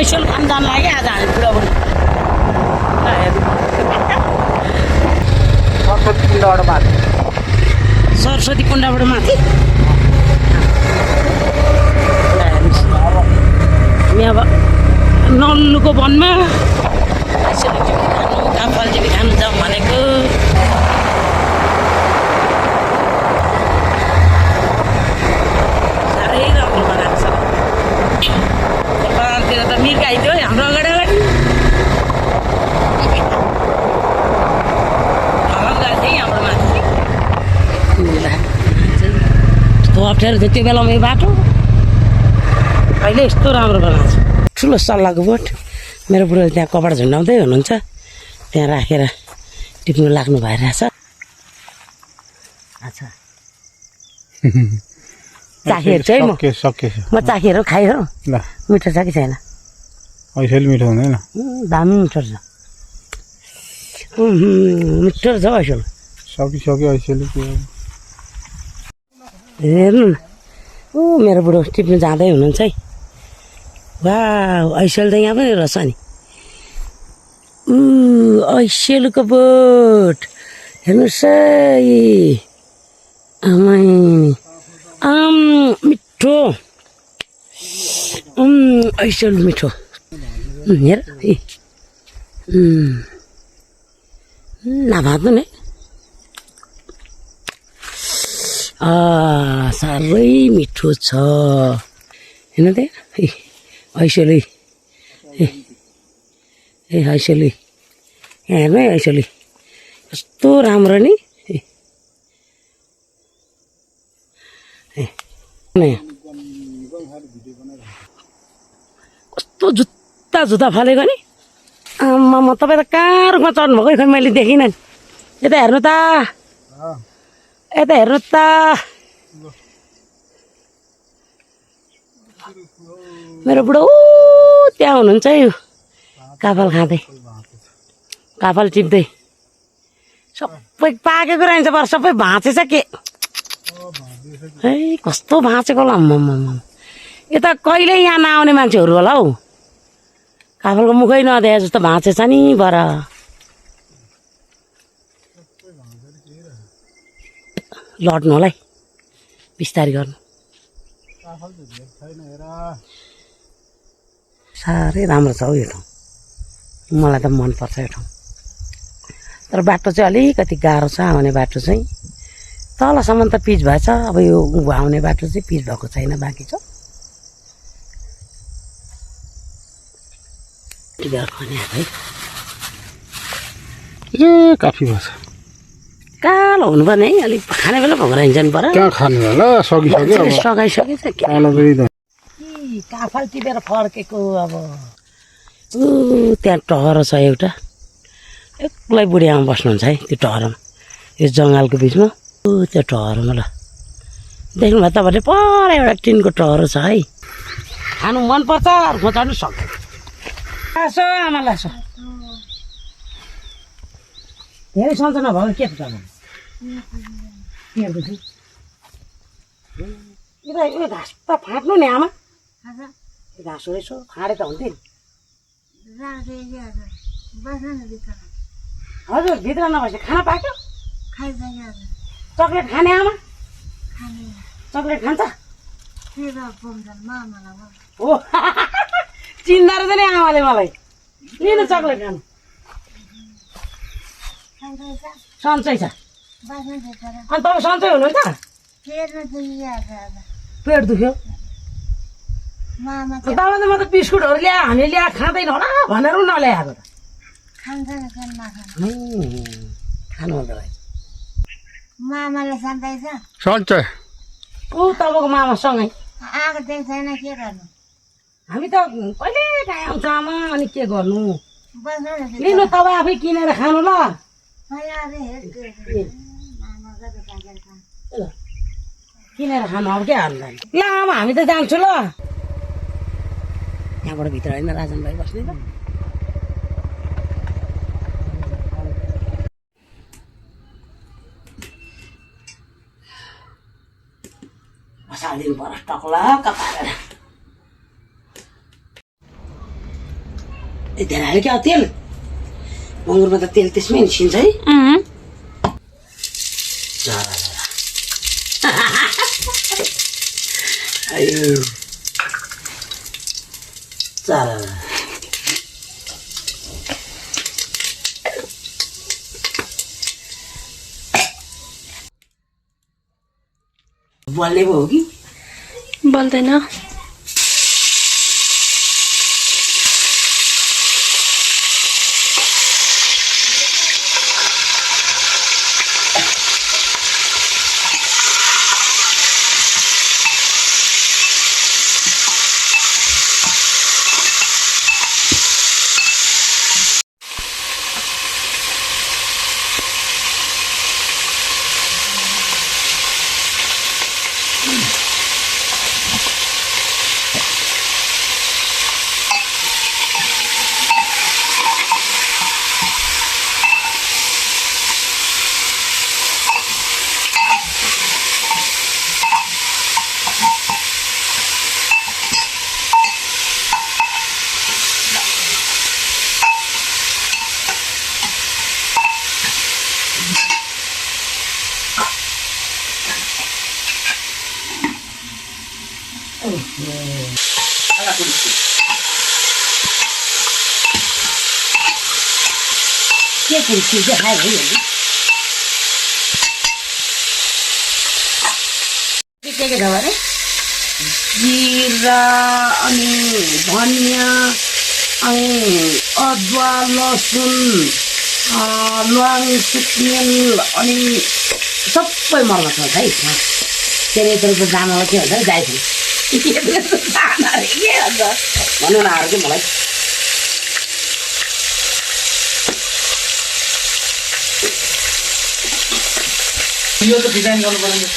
ऐसल खान जान लाग्यो आज हामी बुढाबुढी सरस्वती कुण्डबाट माथि सरस्वती कुण्डबाट माथि हामी अब नल्लुको वनमा आइसोलेटिभ खानु काफलटिभी खानु जाउँ भनेको साह्रै राम्रो बनाएको छ खोलपातिर त मिर्ग आइदियो हाम्रो अगाडि अगाडि हलङ्गा थिएँ हाम्रो माथि अप्ठ्यारो थियो त्यो बेलामा यो बाटो अहिले यस्तो राम्रो बनाएको छ ठुलो सल्लाहको बोट मेरो बुढो त्यहाँ कपडा झुन्डाउँदै हुनुहुन्छ त्यहाँ राखेर टिप्नु लाग्नु भइरहेछ अच्छा चाखिहेर्छु है म चाखिहेर खाइहेर मिठो छ कि छैन ऐसेल मिठो हुँदैन दामी मिठो छ मिठो छ ऐसेल सकिसक्यो ऐसेल हेर्नु न ऊ मेरो बुढो टिप्नु जाँदै हुनुहुन्छ है वा ऐसेल त यहाँ पनि रहेछ नि ऐसेलको बोट हेर्नुहोस् है आमै मिठो ऐसेल मिठो हेर नभाँच्नु नि साह्रै मिठो छ हेर्नु त्यहाँ ऐसेली ऐसेली यहाँ हेर्नु है ऐसेली कस्तो राम्रो नि कस्तो जुत्ता जुत्ता फालेको नि आमा तपाईँ त कहाँ रुखमा चढ्नुभएको खै मैले देखिनँ नि यता हेर्नु त यता हेर्नु त मेरो बुढो त्यहाँ हुनुहुन्छ है काफल खाँदै काफल टिप्दै सबै पाकेको रहन्छ पर सबै भाँचेछ के है कस्तो भाँचेको होला यो त कहिल्यै यहाँ नआउने मान्छेहरू होला हौ काफलको मुखै नदिए जस्तो भाँचेछ नि बर लड्नु होला है बिस्तारै गर्नु साह्रै राम्रो छ हौ यो ठाउँ मलाई त मनपर्छ यो ठाउँ तर बाटो चाहिँ अलिकति गाह्रो छ आउने बाटो चाहिँ तलसम्म त पिच भएछ अब यो आउने बाटो चाहिँ पिच भएको छैन बाँकी छ है ए काफी भएछ कालो हुनुपर्ने है अलिक खाने बेला भोग्राइन्छ नि पर कहाँ खाने होला सकिसक्यो सकाइसकेछ काफल टिपेर फर्केको अब त्यहाँ टहर छ एउटा एक्लै बुढी आमा बस्नुहुन्छ है त्यो टहरमा यो जङ्गलको बिचमा त्यो टहरमा ल देख्नुभयो तपाईँले पर एउटा टिनको टहर छ है खानु मनपर्छ रुखमा चढ्नु सक्छ लासो आमा लासो धेरै सन्चो नभएको के छ यो घाँस त फाट्नु नि आमा घाँस हो यसो फाँडे त हुन्थ्यो नि हजुर भित्र नबसे खाना पाक्यो चक्लेट खाने आमा चक्लेट खान्छ हो चिन्दा रहेछ नि आमाले मलाई लिनु चक्लेट खानु सन्चै छ अनि तपाईँ सन्चै हुनुहुन्छ पेट दुख्यो तपाईँले म त बिस्कुटहरू ल्यायो हामी ल्याएर खाँदैन होला भनेर नल्याएको त खानु हुँदो रहेछ मामाले सन्चै सन्चै ऊ तपाईँको मामासँगै आएको देख्दैन के गर्नु हामी त कहिले काहीँ आउँछ आमा अनि के गर्नु बस्नु न लिनु तपाईँ आफै किनेर खानु ल किनेर खानु अब के हाल्नु ल आमा हामी त जान्छु ल यहाँबाट भित्र होइन राजन भाइ बस्ने त बसालिदिनु पर्यो टक्लक्क पारेर धेरै हाल्यो क्या तेल मङ्गुरमा त तेल त्यसमै निस्किन्छ है चारा बल्ने पो हो कि बल्दैन के कुर्सी देखायो है के छ अरे जिरा अनि धनिया अनि अदुवा लसुन ल्वाङ सुक्मेल अनि सबै मरमसला छ है त्यसले त जानालाई के भन्छ जाइफल जाना अरे के भन्छ भन्नु न अरू के मलाई यो त डिजाइन गर्नु पर्ने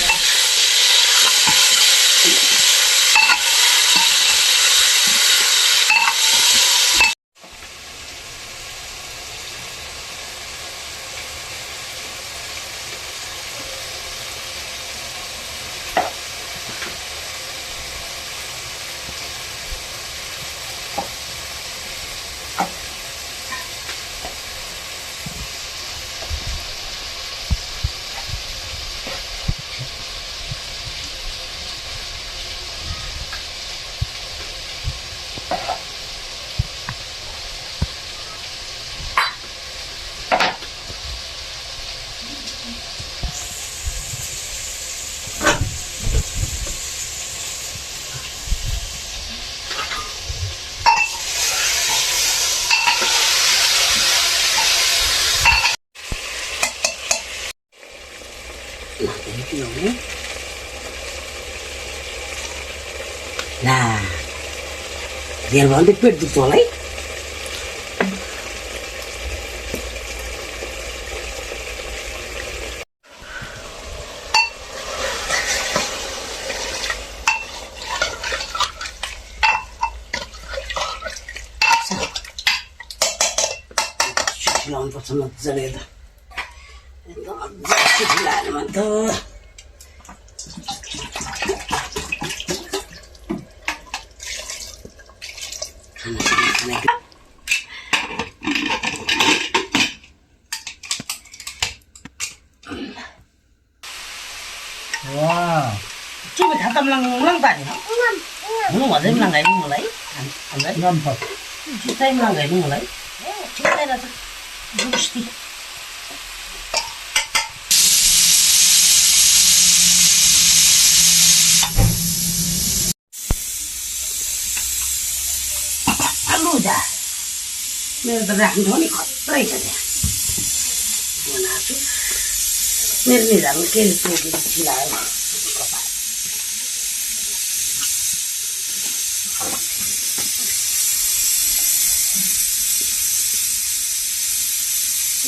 ला धेर भयो भने त पेट दुख्छ होला है लाउनुपर्छ मजाले त एकदम मजाले लगाएर भने त coba kata melang tadi, mulai melang mulai, nampak kita melang mulai, kita rasa gusti. Alu dah, mere berang dhoni khotrai cha dia. Mana tu, mere ni rang kel togi chilayo.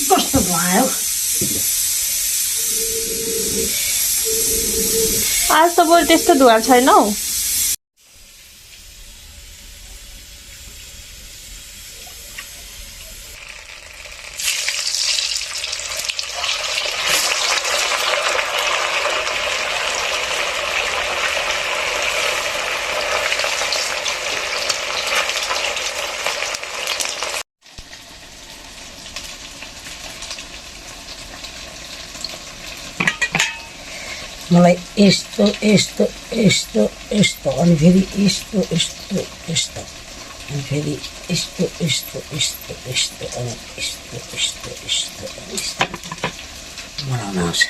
कस्तो भयो आज त बरु त्यस्तो धुवा छैन हौ मलाई यस्तो यस्तो यस्तो यस्तो अनि फेरि यस्तो यस्तो यस्तो अनि फेरि यस्तो यस्तो यस्तो यस्तो अनि यस्तो यस्तो यस्तो अनि यस्तो बनाउन आउँछ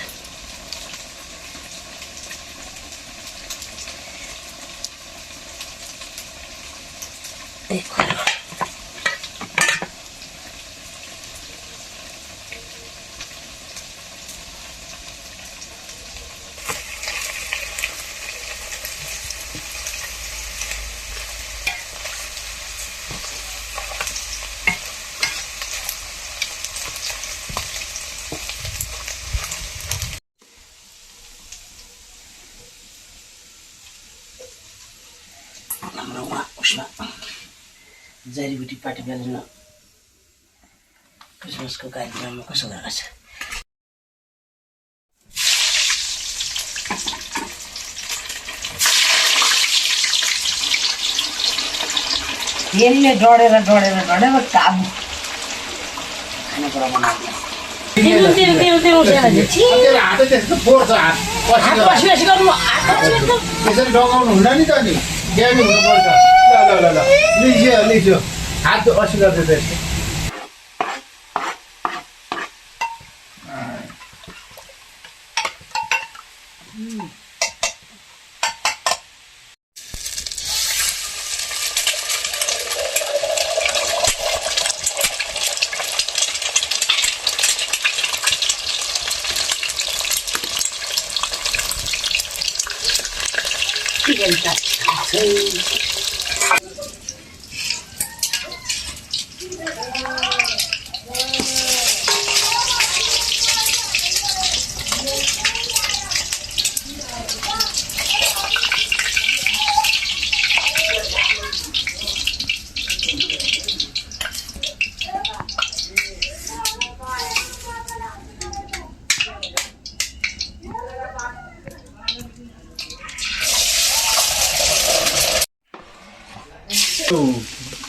हाम्रो उसमा जडीबुटी पार्टी बेलामा क्रिसमसको कार्यक्रममा कसो गरेको छ यसले डढेर डढेर डढेर काबु खानेकुरा बनाइदियो त्यसरी डगाउनु हुँदैन नि त नि ज्ञानी हुनुपर्छ ल लिज्यो हात असी गर्दै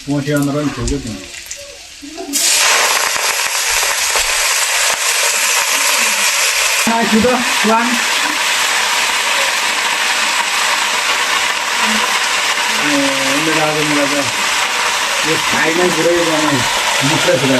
मोटे अंदर छोड़ो तुम सुधा वन मिला ये खाना बुरा ही बना मुख्य सुधा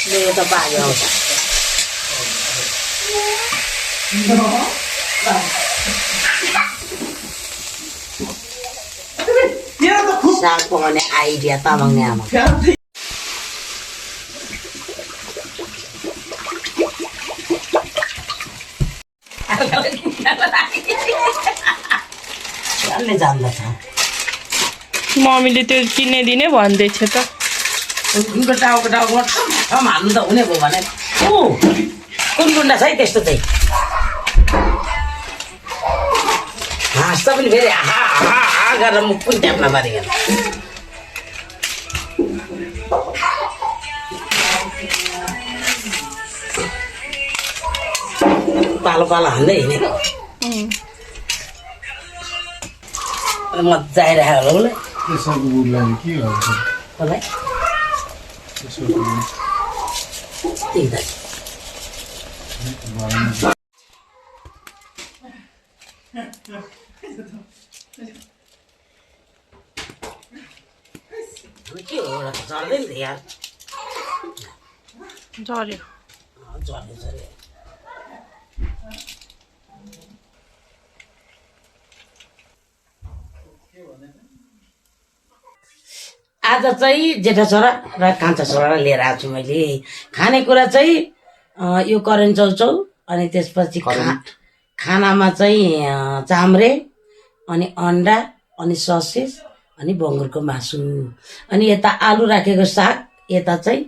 Đây là bà rồi. Sao con này ai dia ta bằng nhà mà. Alle जान्दा छ मम्मीले त्यो किन्ने दिने भन्दै थियो त उनको टाउको टाउको ठाउँ हाल्नु त हुने भयो भने कुन गुन्डा छ है त्यस्तो चाहिँ हाँस्दा पनि फेरि हा हा हा गरेर मुख पनि ट्याप्न पारिकन पालो पालो हाल्दै हिँडेको मजा आइरहेको होला त्यसको बुढलाई के गर्छ कसलाई त्यही त के हो र झर्दै नि त यार झर्यो झर्यो झर्यो आज चाहिँ जेठा छोरा र कान्छा छोरालाई लिएर आएको छु मैले खानेकुरा चाहिँ यो करेन्ट चौचौ अनि त्यसपछि खानामा चाहिँ चाम्रे अनि अन्डा अनि ससेज अनि बङ्गुरको मासु अनि यता आलु राखेको साग यता चाहिँ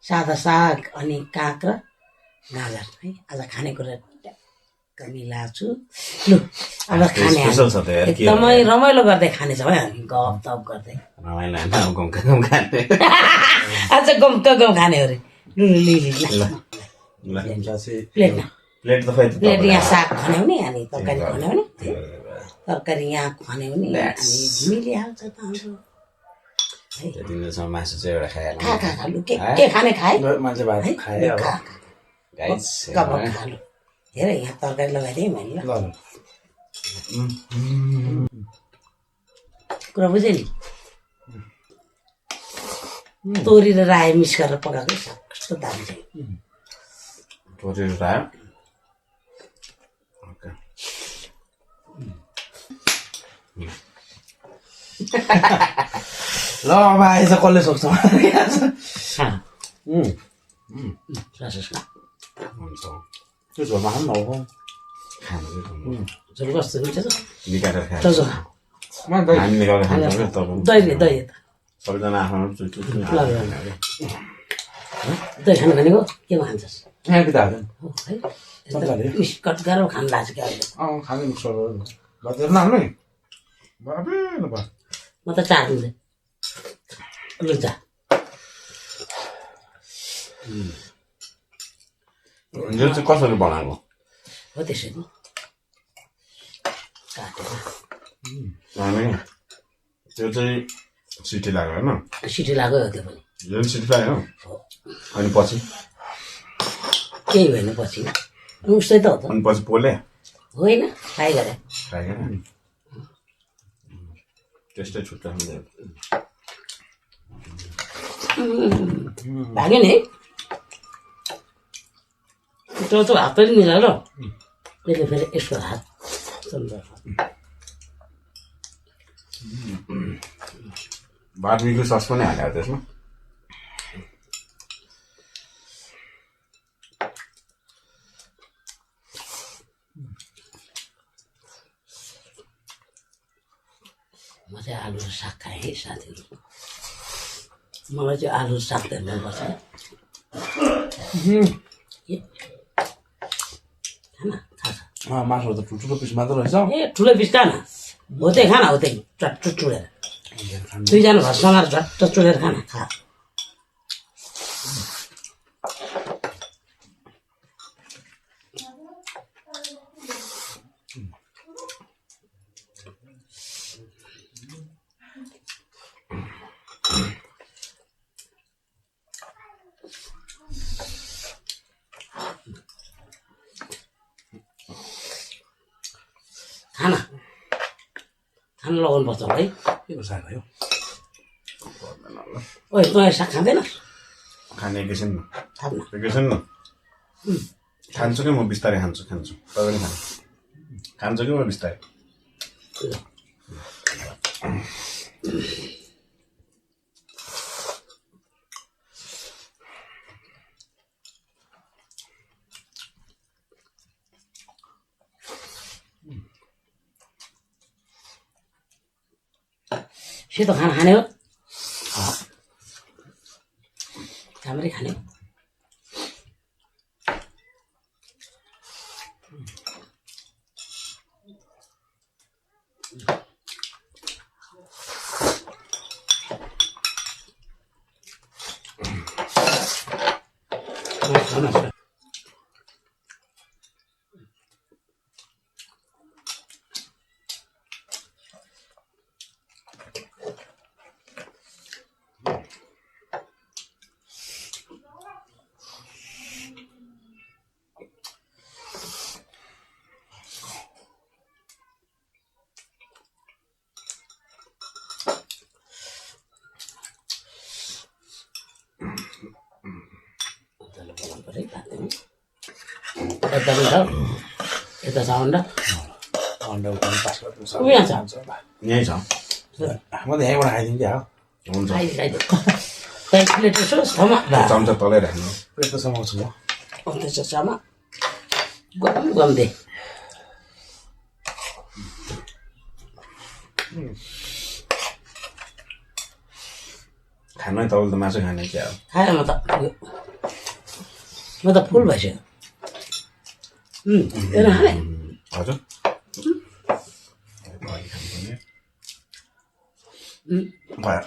सादा साग अनि काँक्रा गाजर है आज खानेकुरा मिलाएको छु लु अब खाने एकदमै रमाइलो गर्दै खानेछौँ है हामी गफ तफ गर्दै आज गम खाने अरे लु लु प्लेटमा प्लेट त खै त प्लेट यहाँ साग खन्याउने अनि तरकारी खन्याउने तरकारी यहाँ खन्याउने अनि मिलिहाल्छ त हाम्रो त्यो दिनसम्म मासु चाहिँ एउटा खाएर खा खा खा लु के खाने खाए मान्छे भात है खाए अब खा गाइस कब खालु हेर यहाँ तरकारी लगाइदिएँ मैले ल कुरा बुझेँ नि तोरी र रायो मिक्स गरेर पकाएको साग कस्तो दामी चाहिँ तोरीहरू रायो ओके ल अब आएछ कसले सक्छ हुन्छ त्यो झोलमा खानु न खानु झोल कस्तो हुन्छ त निकालेर खाएर चल्छ हामी निकालेर खान्छ क्या तपाईँ दही दही सबैजना आफ्नो चुच्चु दही खानु भनेको केमा खान्छस् यहाँ कि त हाल्दैन हो है मिस कट गरेर खानु लाग्छ क्या अहिले खानु मिक्सर गर्दैन हाल्नु म त चाहदिँदै लु जा यो चाहिँ कसरी बनाएको हो त्यसरी काटेर हामी त्यो चाहिँ सिटी लाग्यो होइन सिटी लाग्यो त्यो पनि यो पनि सिटी लाग्यो अनि पछि केही भएन पछि उस्तै त हो त अनि पछि पोले होइन फ्राई गरे खायो त्यस्तै छुट्टा भाग्यो नि त्यो त हात पनि मिलाएर त्यसले फेरि यसको हात बार्बीक्यू सस पनि हाल्यो त्यसमा म चाहिँ आलु र साग खाएँ है साथीहरू मलाई चाहिँ आलु र साग त मनपर्छ खाना खाछ मासु त ठुल्ठुलो पिस मात्र रहेछ ए ठुलो पिस खाना हो त्यही खाना हो त्यही चट्ट चुडेर दुईजना भर्सँग झट्ट चुडेर खाना खा खाना खाना लगाउनुपर्छ है के को साग हो ओइ तँ साग खाँदैन खाने एकैछिन न थाप्न एकैछिन न खान्छु कि म बिस्तारै खान्छु तपाईँ पनि खान्छु कि म बिस्तारै सेतो खाना खाने हो राम्रै खाने हो यता छ अन्डा अन्डा उठाउनु पास गर्नु उयो छ यहीँ छ म त यहीँबाट खाइदिउँ क्या हुन्छ प्लेट यसो छमा चम्चा तलै राख्नु प्लेट त समाउँछु म त्यसो छमा गम गम दे खानु तपाईँले त मासु खाने क्या हो खाएँ म त फुल भइसक्यो खाने हजुर भयो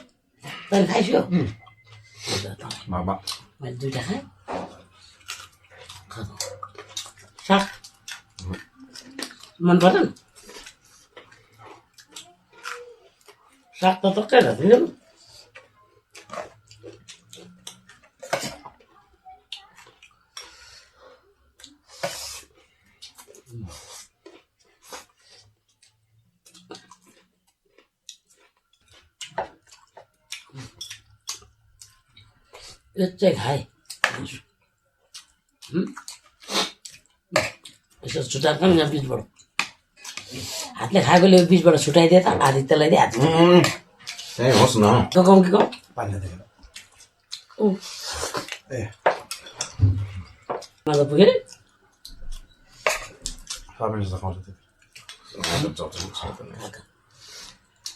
तैँले खाइसक्यो बाबा मैले दुइटा खाएँ साग मन पर्दैन साग त टक्कै राख्दैन यो चाहिँ खाए यसो छुट्याएको नि यहाँ बिचबाट हातले खाएकोले बिचबाट छुट्याइदिए त आदित्यलाई दिए हात त्यही होस् न गाउँ कि गाउँ पानी देखेर ए मलाई पुग्यो अरे सबैले सघाउँछ त्यो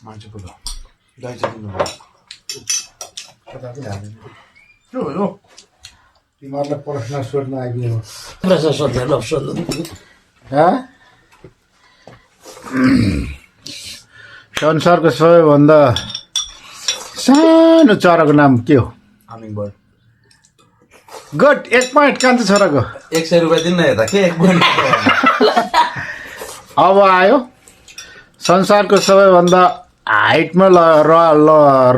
मान्छे पुग्यो गाई चाहिँ किन्नु कता पनि हाल्दैन के हो यो तिमीहरूलाई प्रश्न सोध्न आइदियो प्रश्न सोध्ने ल सोध्नु संसारको सबैभन्दा सानो चराको नाम के हो हमिङबर्ड गुड 1 पोइन्ट कान्छ छोराको 100 रुपियाँ दिन न हेर्दा के 1 पोइन्ट अब आयो संसारको सबैभन्दा हाइटमा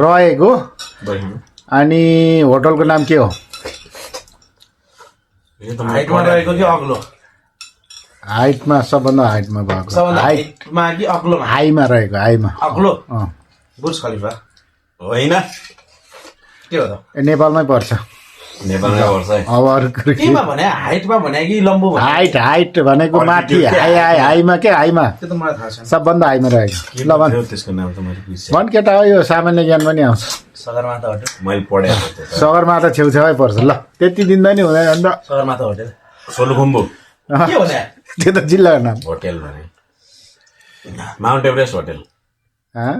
रहेको अनि होटलको नाम के हो हाइटमा रहेको कि अग्लो हाइटमा सबभन्दा हाइटमा भएको हाइटमा कि अग्लोमा हाईमा रहेको हाईमा अग्लो अँ बुर्ज खलिफा होइन के हो त नेपालमै पर्छ नेपालमै पर्छ है अब अरू कुरो के केमा भने हाइटमा भने कि लम्बु भने हाइट भनेको माथि हाईमा के हाईमा त्यो त मलाई थाहा छैन सबभन्दा हाईमा रहेको ल भन त्यसको नाम त मैले बिर्सेँ भन केटा हो यो सामान्य ज्ञान पनि आउँछ सगरमाथा होटल मैले पढेको थिएँ त सगरमाथा छेउछाउै पर्छ ल त्यति दिँदा नि हुँदैन अन्त सगरमाथा होटल सोलुखुम्बु के भने त्यो त जिल्लाको नाम होटल भने माउन्ट एभरेस्ट होटल हँ?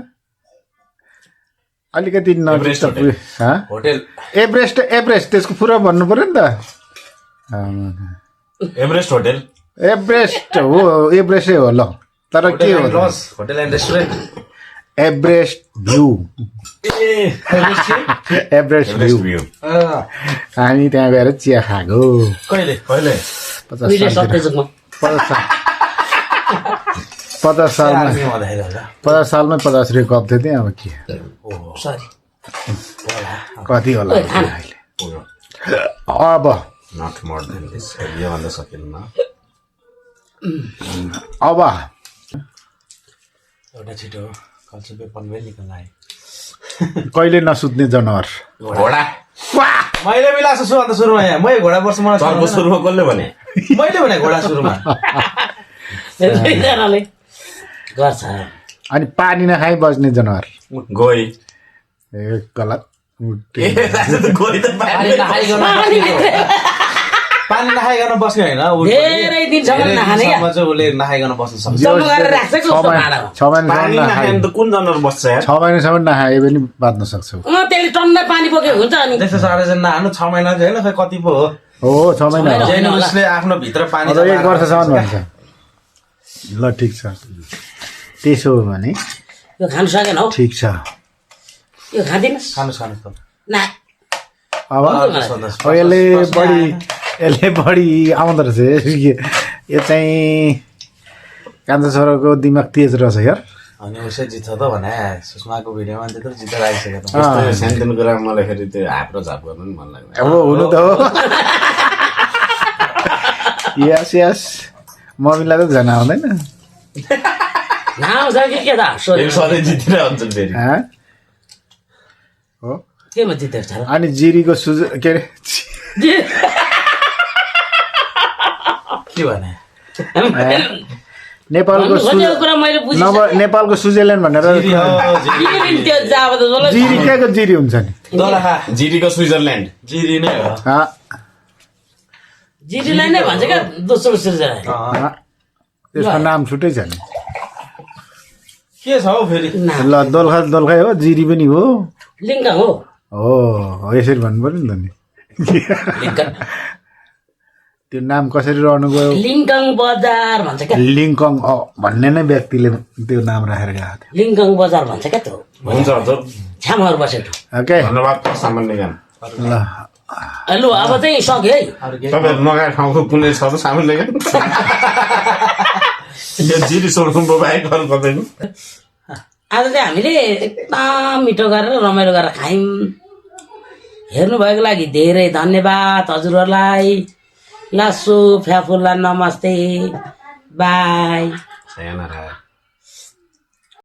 अलिकति नजिक एभरेस्ट त पुग्यो हँ? होटल एभरेस्ट त्यसको पुरा भन्नु पर्यो नि त एभरेस्ट होटल एभरेस्ट हो एभरेस्टै हो ल तर के हो त? Hotel and restaurant Everest view Everest view view हामी त्यहाँ गएर चिया खाएको कहिले कहिले 50 सालमा 50 सालमै 50 रुपियाँ कप थियो त्यहाँ अब के सरी कति होला अहिले अब नट मोर देन दिस यो भन्दा सकिन्न अब एउटा छिटो कल्चर पेपर पनि निकाल्न आयो कहिले नसुत्ने जनावर घोडा मैले मिलाएको छु अन्त सुरुमा यहाँ मै घोडा पर्छ मलाई तर्को सुरुमा कसले भने मैले भने घोडा सुरुमा दुईजनाले गर्छ अनि पानी नखाइ बस्ने जनावर गई ए गलत गई त पानी नखाइकन बस्ने होइन धेरै दिनसम्म नखाने क्या चाहिँ उसले नखाइकन बस्न सक्छ जम्मा गरेर राख्छ कि उसको भाँडामा 6 पानी महिनासम्म नखायो भने त कुन जनावर बस्छ यार 6 महिनासम्म नखाए पनि बाँच्न सक्छौ त्यसले टन्नै पानी बोकेको हुन्छ अनि त्यस्तो साह्रो चाहिँ नहानु 6 महिना चाहिँ होइन खै कति पो हो हो 6 महिना हो जैन उसले आफ्नो भित्र पानी अब 1 वर्षसम्म भन्छ ल ठिक छ त्यसो हो भने यो खानु सकेन हौ ठिक छ यो खाँदिनस् खानुहोस् खानुहोस् त ना अब यसले बढी आउँदो रहेछ यो चाहिँ कान्छा छोराको दिमाग तेज रहेछ यार अनि उसै जित्छ त भने सुषमाको भिडियोमा त्यत्रो जितेर आइसक्यो त सानोतिनो कुरा मलाई फेरि त्यो हाप्रो झाप गर्नु नि मन लाग्दैन अब हुनु त हो यस यस मम्मीलाई त झन् आउँदैन आउँछ कि के त फेरि सधैँ जितेर हुन्छन् फेरि हँ? हो केमा जितेको छ र अनि जिरीको के अरे के भने नेपालको खोजेको कुरा मैले बुझिसकेँ नेपालको स्विजरल्यान्ड भनेर जिरी हो, जिरी। त्यो जाब त जसलाई जिरी केको जिरी हुन्छ नि दोलखा जिरीको स्विजरल्यान्ड जिरी नै हो हँ? जिटीलाई नै भन्छ क्या दोस्रो सिर्जना हँ? त्यसको नाम छुट्टै छ नि के छ हौ फेरि ल दोलखै हो जिरी पनि हो लिङ्का हो हो यसरी भन्नु पर्यो नि त नि लिङ्कन त्यो नाम कसरी रहनु गयो लिङ्कङ बजार भन्छ क्या लिङ्कङ भन्ने नै व्यक्तिले त्यो नाम राखेर गएको थियो लिङ्कङ बजार भन्छ क्या त्यो हुन्छ हजुर छ्यामहरू बसेको ओके धन्यवाद सामान्य ज्ञान ल लु अब चाहिँ सक्यो है तपाईँहरू नगएको ठाउँको कुनै छ त सामान लिएर यो जिरी सोल्खुम्बो बाहेक अरू पर्दैन आज चाहिँ हामीले एकदम मिठो गरेर रमाइलो गरेर खायौँ हेर्नुभएको लागि धेरै धन्यवाद हजुरहरूलाई लासु फ्याफुल्ला नमस्ते बाई sayonara